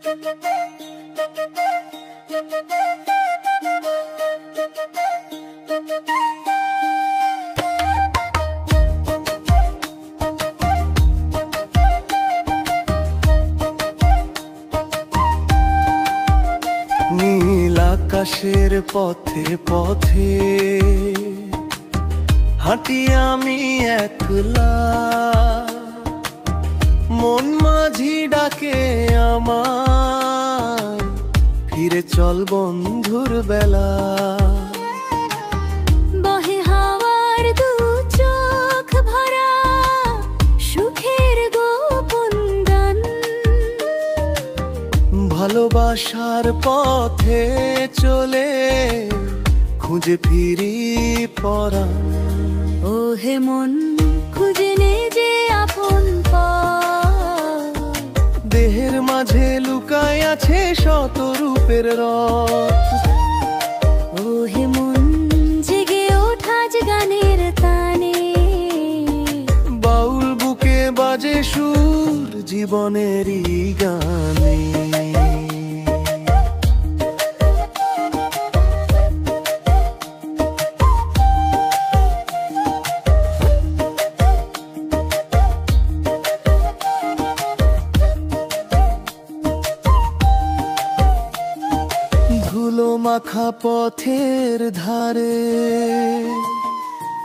নীল আকাশের পথে পথে হাঁটি আমি একলা, মন মাঝি ডাকে আমায়, ফিরে চল বন্ধুর বেলা। বহে হাওয়ার দু চোখ ভরা সুখের গোপন গান, ভালোবাসার পথে চলে খুঁজে ফিরি পরাণ। ও হে মন খুঁজে নে যে আপন পথ, দেহের মাঝে লুকায় আছে শত রূপের রথ। ও হে মন জেগে ওঠা যে গানের তানে, বাউল বুকে বাজে সুর জীবনেরই গানে। ধুলো মাখা পথের ধারে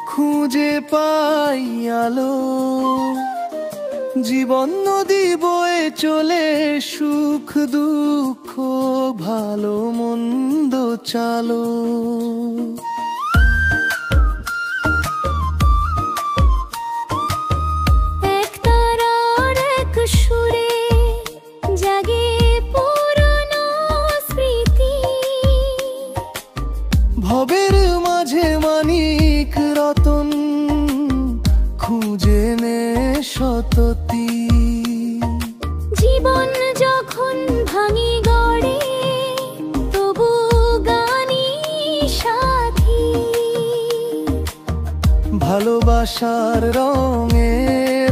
খুঁজে পাই আলো, জীবন নদী বয়ে চলে সুখ দুঃখ ভালো মন্দ চালো। এক তারার এক সুরে জাগে পুরনো স্মৃতি, ভবের মাঝে মানিক রতন খুঁজে নে সততি। জীবন যখন ভাঙি গড়ে তবু গানি সাথী, ভালোবাসার রঙে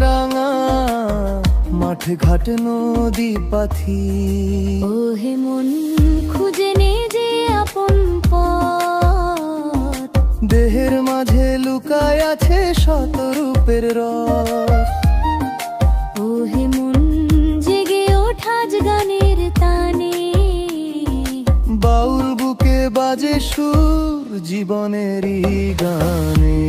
রাঙা মাঠ ঘাট নদী পাথি। ও হে মন খুঁজে নে যে আপন পথ, দেহের মাঝে লুকায় আছে শত রূপের রথ। ও হে মন জেগে ওঠা যে গানের তানে, বাউল বুকে বাজে সুর জীবনেরই গানে।